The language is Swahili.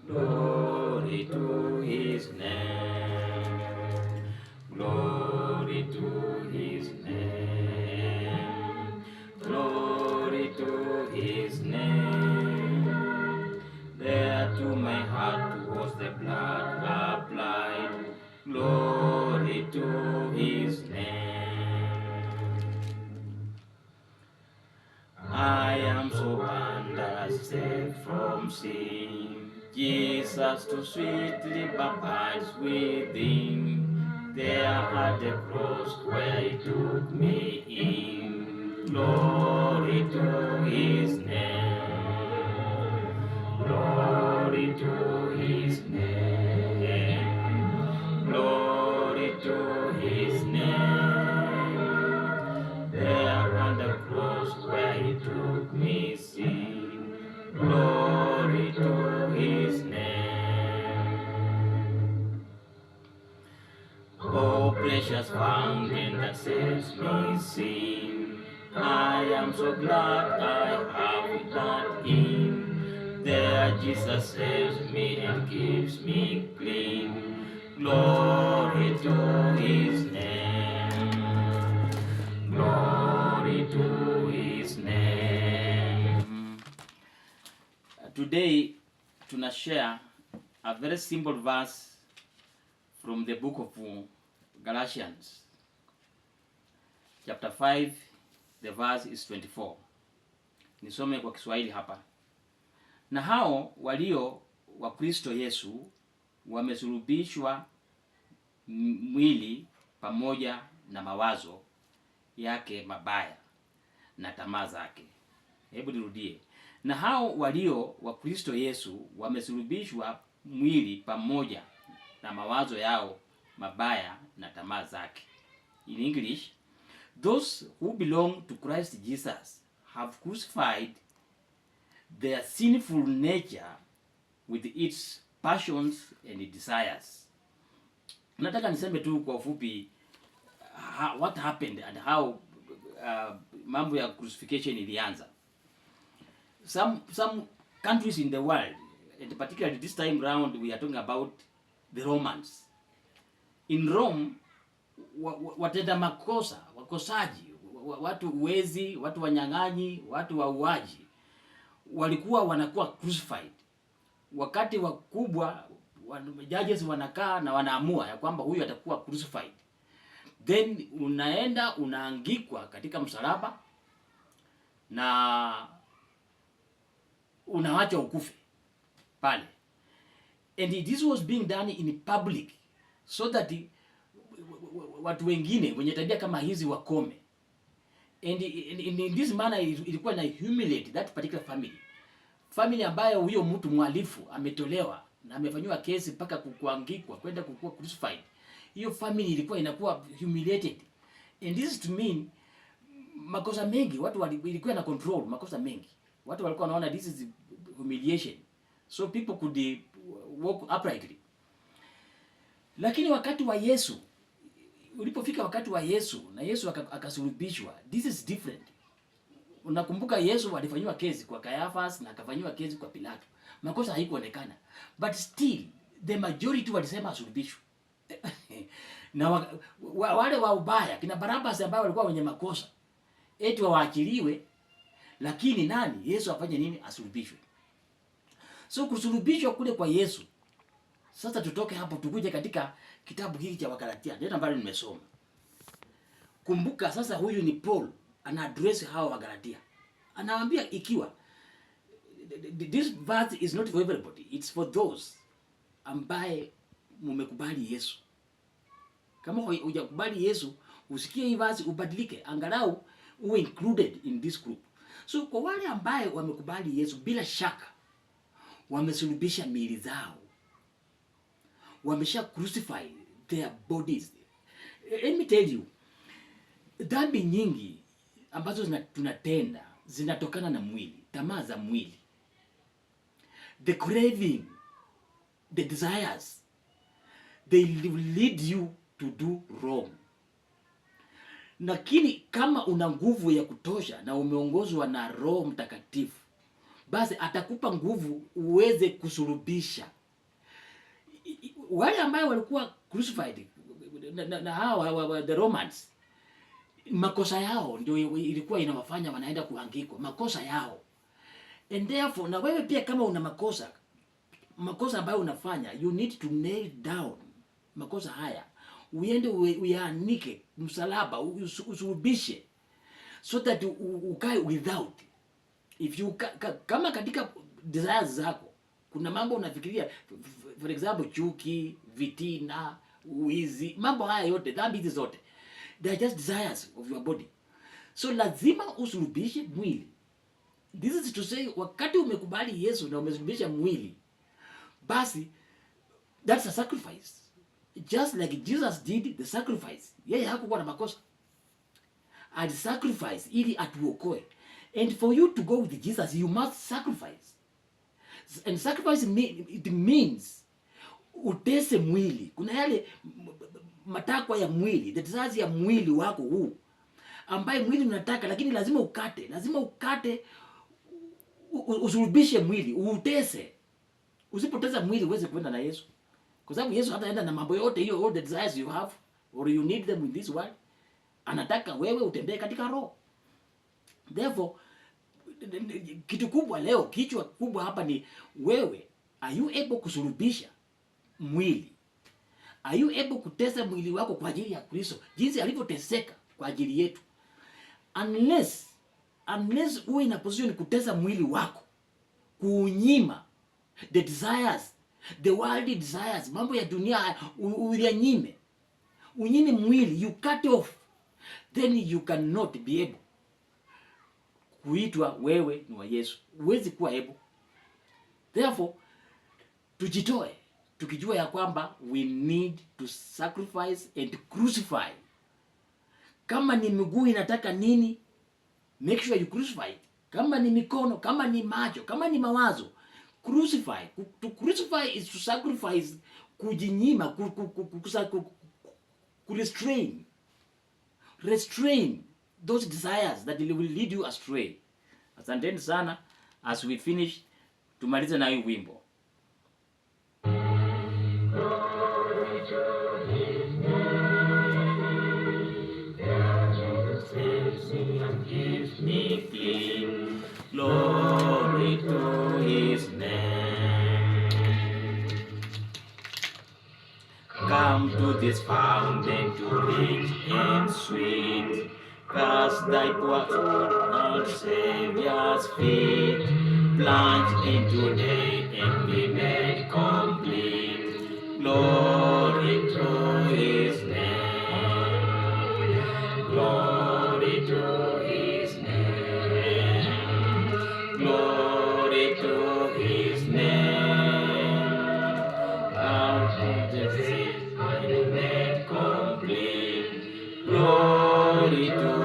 Glory to his name. Glory to his name. Glory to his name. There to my heart was the blood applied. Glory to his name. I am so wondrous saved from sin. Jesus to sweetly baptized within. There at the cross where he took me in. Glory to his name. Glory to his name. Glory to his name. There on the cross where he took me sin. Glory to his name. Oh, precious fountain that saves me sin. I am so glad I have that in. There Jesus saves me and keeps me clean. Glory to his name. Glory to his name. Today tuna share a very simple verse from the book of Galatians chapter 5, the verse is 24. Nisome kwa Kiswahili hapa. Na hao walio wa Kristo Yesu wamesulubishwa mwili pamoja na mawazo yake mabaya na tamaa zake. Hebu nirudie. Na hao walio wa Kristo Yesu wamesulubishwa mwili pamoja na mawazo yao mabaya na tamaa zake. In English, those who belong to Christ Jesus have crucified their sinful nature with its passions and desires. Nataka niseme tu kwa ufupi what happened and how mambo ya crucifixion ilianza. Some countries in the world, and particularly this time round we are talking about the Romans. In Rome, watenda makosa, wakosaji, watu wezi, watu wanyang'anyi, watu wauaji walikuwa wanakuwa crucified. Wakati wakubwa judges wanakaa na wanaamua ya kwamba huyu atakuwa crucified. Then unaenda unaangikwa katika msalaba na unawacha ukufe pale. And this was being done in public so that watu wengine wenye tabia kama hizi wakome. And in this manner ilikuwa na humiliate that particular family ambayo huyo mtu mhalifu ametolewa na amefanywa kesi mpaka kuangikwa kwenda kukuwa crucified. Hiyo family ilikuwa inakuwa humiliated. And this is to mean makosa mengi watu ilikuwa na control makosa mengi. Watu walikuwa wanaona this is humiliation. So people could walk uprightly. Lakini wakati wa Yesu, ulipofika wakati wa Yesu na Yesu akasulubishwa, this is different. Unakumbuka Yesu alifanywa kesi kwa Caiaphas na akafanywa kesi kwa Pilato. Makosa haikuonekana. But still the majority walisema asulubishwe. Na wale wa ubaya kina Barabas ambao walikuwa wenye makosa eti waachiliwe, lakini nani? Yesu afanye nini? Asulubishwe. So kusulubishwa kule kwa Yesu. Sasa tutoke hapo tukuje katika kitabu hiki cha Wagalatia. Ndio ambalo nimesoma. Kumbuka sasa huyu ni Paul ana address hao Wagalatia. Anawaambia ikiwa this verse is not for everybody, it's for those ambaye mumekubali Yesu. Kama hujakubali Yesu, usikie hii verse ubadilike, angalau uwe included in this group. So kwa wale ambaye wamekubali Yesu, bila shaka wamesulubisha miili zao. Wamesha crucify their bodies. Let me tell you, dhambi nyingi ambazo tunatenda zinatokana na mwili, tamaa za mwili. The craving, the desires, they lead you to do wrong. Lakini kama una nguvu ya kutosha na umeongozwa na Roho Mtakatifu, basi atakupa nguvu uweze kusulubisha wale ambao walikuwa crucified na hawa the Romans. Makosa yao ndio ilikuwa inawafanya wanaenda kuangikwa, makosa yao. And therefore, na wewe pia kama una makosa ambayo unafanya, you need to nail down makosa haya, uende uyaanike msalaba, usulubishe, so that ukae without. If you kama katika desires zako kuna mambo unafikiria, for example chuki, vitina, uizi, mambo haya yote, dhambi hizi zote, they are just desires of your body. So lazima usulubishe mwili. This is to say, wakati umekubali Yesu na umesulubisha mwili, basi that's a sacrifice. Just like Jesus did the sacrifice. Yeye hakuwa na makosa, ali sacrifice ili atuokoe. And for you to go with Jesus, you must sacrifice. And sacrifice it means utese mwili. Kuna yale matakwa ya mwili, the desires ya mwili wako huu, ambaye mwili unataka, lakini lazima ukate, usulubishe mwili, utese. Usipoteza mwili uweze kwenda na Yesu. Kwa sababu Yesu hataenda na mambo yote hiyo, all the desires you have or you need them in this world. Anataka wewe utembee katika roho. Therefore, kitu kubwa leo, kichwa kubwa hapa ni wewe, are you able kusulubisha mwili? Are you able kutesa mwili wako kwa ajili ya Kristo, jinsi alivyoteseka kwa ajili yetu? Unless uwe in a position kutesa mwili wako, kuunyima the desires, the worldly desires, mambo ya dunia uyanyime, unyime mwili, you cut off, then you cannot be able kuitwa wewe ni wa Yesu. Huwezi kuwa able. Therefore, tujitoe tukijua ya kwamba we need to sacrifice and crucify. Kama ni miguu inataka nini, make sure you crucify. Kama ni mikono, kama ni macho, kama ni mawazo, crucify. To crucify is to sacrifice, kujinyima, restrain those desires that will lead you astray. Asanteni sana. As we finish, tumalize na hii wimbo. Glory to his name. Come to this fountain to rich and sweet, cast thy poor soul at Savior's feet, plunge into day and be made complete. Glory to his name. Glory to his name. Glory to his name. Out of the sea and made complete. Glory to